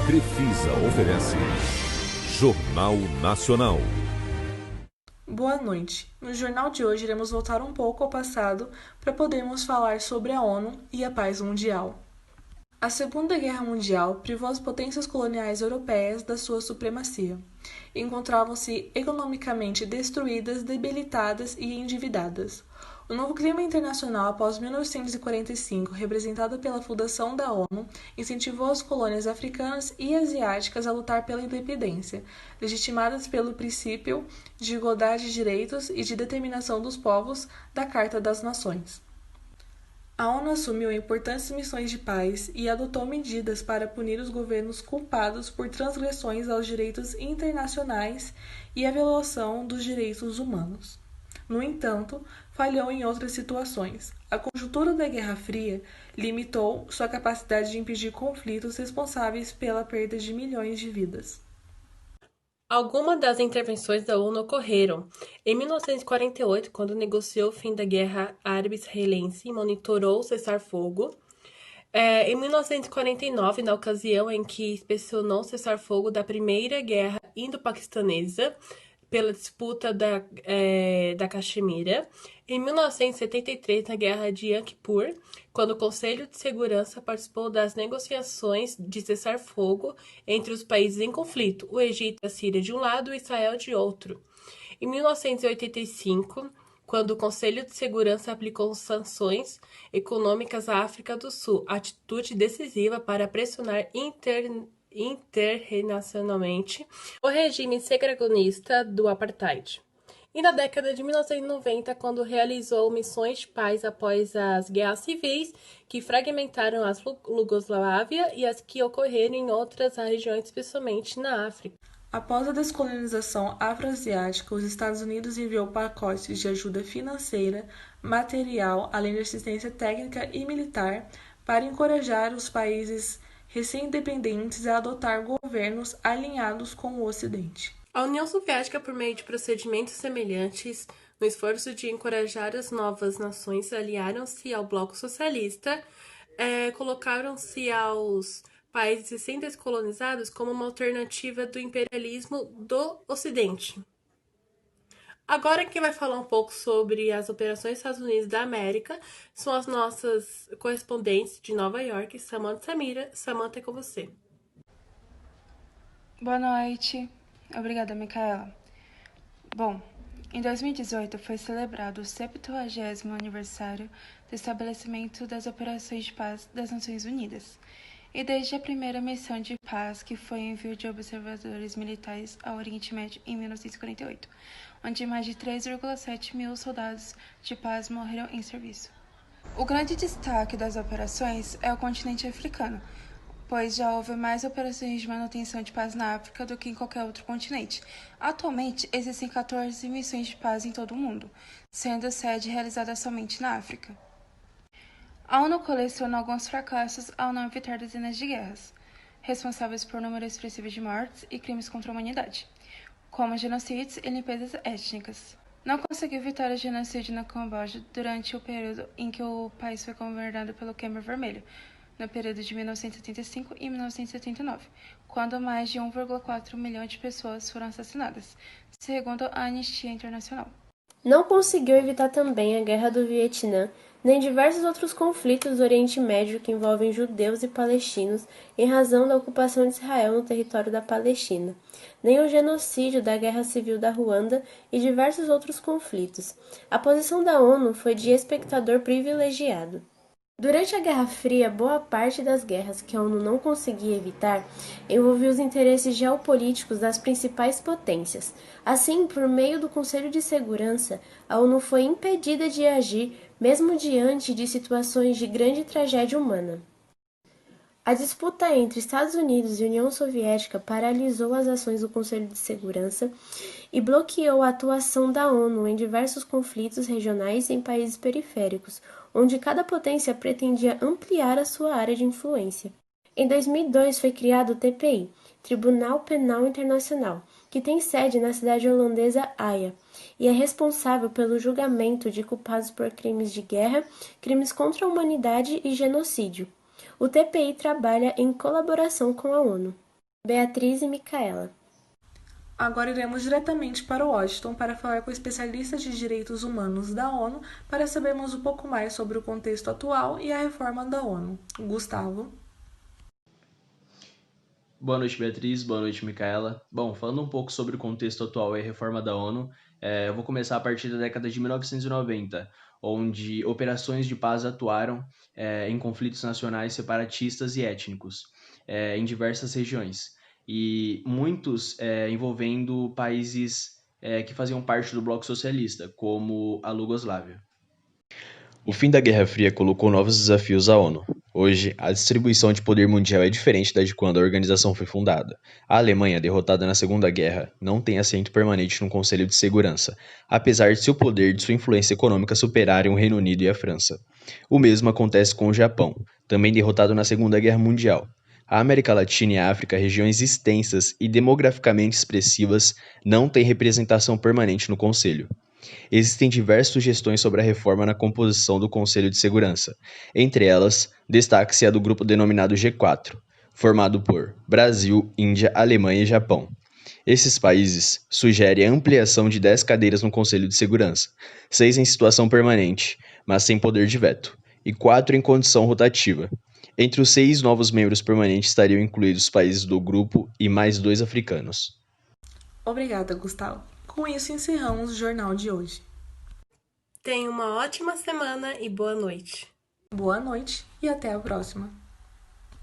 Crefisa oferece Jornal Nacional. Boa noite. No jornal de hoje iremos voltar um pouco ao passado para podermos falar sobre a ONU e a paz mundial. A Segunda Guerra Mundial privou as potências coloniais europeias da sua supremacia. Encontravam-se economicamente destruídas, debilitadas e endividadas. O novo clima internacional após 1945, representado pela fundação da ONU, incentivou as colônias africanas e asiáticas a lutar pela independência, legitimadas pelo princípio de igualdade de direitos e de determinação dos povos da Carta das Nações. A ONU assumiu importantes missões de paz e adotou medidas para punir os governos culpados por transgressões aos direitos internacionais e a violação dos direitos humanos. No entanto, falhou em outras situações. A conjuntura da Guerra Fria limitou sua capacidade de impedir conflitos responsáveis pela perda de milhões de vidas. Algumas das intervenções da ONU ocorreram em 1948, quando negociou o fim da Guerra Árabe-Israelense e monitorou o cessar-fogo. Em 1949, na ocasião em que inspecionou o cessar-fogo da Primeira Guerra Indo-Paquistanesa pela disputa da Caxemira. Em 1973, na Guerra de Yom Kippur, quando o Conselho de Segurança participou das negociações de cessar-fogo entre os países em conflito, o Egito e a Síria de um lado e Israel de outro. Em 1985, quando o Conselho de Segurança aplicou sanções econômicas à África do Sul, atitude decisiva para pressionar internacionalmente o regime segregacionista do apartheid. E na década de 1990, quando realizou missões de paz após as guerras civis que fragmentaram a Iugoslávia e as que ocorreram em outras regiões, especialmente na África. Após a descolonização afroasiática, os Estados Unidos enviou pacotes de ajuda financeira, material, além de assistência técnica e militar, para encorajar os países recém-independentes a adotar governos alinhados com o Ocidente. A União Soviética, por meio de procedimentos semelhantes, no esforço de encorajar as novas nações, aliaram-se ao bloco socialista, colocaram-se aos países recém-descolonizados como uma alternativa do imperialismo do Ocidente. Agora quem vai falar um pouco sobre as operações dos Estados Unidos da América são as nossas correspondentes de Nova York, Samantha e Samira. Samantha, é com você. Boa noite. Obrigada, Micaela. Bom, em 2018 foi celebrado o 70º aniversário do estabelecimento das Operações de Paz das Nações Unidas, e desde a primeira missão de paz, que foi o envio de observadores militares ao Oriente Médio em 1948, onde mais de 3,7 mil soldados de paz morreram em serviço. O grande destaque das operações é o continente africano, pois já houve mais operações de manutenção de paz na África do que em qualquer outro continente. Atualmente, existem 14 missões de paz em todo o mundo, sendo a sede realizada somente na África. A ONU coleciona alguns fracassos ao não evitar dezenas de guerras, responsáveis por número expressivo de mortes e crimes contra a humanidade, como genocídios e limpezas étnicas. Não conseguiu evitar o genocídio no Camboja durante o período em que o país foi governado pelo Khmer Vermelho, no período de 1975 e 1979, quando mais de 1,4 milhão de pessoas foram assassinadas, segundo a Anistia Internacional. Não conseguiu evitar também a Guerra do Vietnã, nem diversos outros conflitos do Oriente Médio que envolvem judeus e palestinos em razão da ocupação de Israel no território da Palestina, nem o genocídio da Guerra Civil da Ruanda e diversos outros conflitos. A posição da ONU foi de espectador privilegiado. Durante a Guerra Fria, boa parte das guerras que a ONU não conseguia evitar envolvia os interesses geopolíticos das principais potências. Assim, por meio do Conselho de Segurança, a ONU foi impedida de agir, mesmo diante de situações de grande tragédia humana. A disputa entre Estados Unidos e União Soviética paralisou as ações do Conselho de Segurança e bloqueou a atuação da ONU em diversos conflitos regionais em países periféricos, onde cada potência pretendia ampliar a sua área de influência. Em 2002 foi criado o TPI, Tribunal Penal Internacional, que tem sede na cidade holandesa Haia, e é responsável pelo julgamento de culpados por crimes de guerra, crimes contra a humanidade e genocídio. O TPI trabalha em colaboração com a ONU. Beatriz e Micaela. Agora iremos diretamente para Washington para falar com especialistas de direitos humanos da ONU para sabermos um pouco mais sobre o contexto atual e a reforma da ONU. Gustavo. Boa noite, Beatriz. Boa noite, Micaela. Bom, falando um pouco sobre o contexto atual e a reforma da ONU, eu vou começar a partir da década de 1990, onde operações de paz atuaram em conflitos nacionais separatistas e étnicos em diversas regiões, e muitos envolvendo países que faziam parte do bloco socialista, como a Iugoslávia. O fim da Guerra Fria colocou novos desafios à ONU. Hoje, a distribuição de poder mundial é diferente da de quando a organização foi fundada. A Alemanha, derrotada na Segunda Guerra, não tem assento permanente no Conselho de Segurança, apesar de seu poder e de sua influência econômica superarem o Reino Unido e a França. O mesmo acontece com o Japão, também derrotado na Segunda Guerra Mundial. A América Latina e a África, regiões extensas e demograficamente expressivas, não têm representação permanente no Conselho. Existem diversas sugestões sobre a reforma na composição do Conselho de Segurança. Entre elas, destaque-se a do grupo denominado G4, formado por Brasil, Índia, Alemanha e Japão. Esses países sugerem a ampliação de 10 cadeiras no Conselho de Segurança, 6 em situação permanente, mas sem poder de veto, e 4 em condição rotativa. Entre os 6 novos membros permanentes estariam incluídos os países do grupo e mais 2 africanos. Obrigada, Gustavo. Com isso, encerramos o jornal de hoje. Tenha uma ótima semana e boa noite. Boa noite e até a próxima.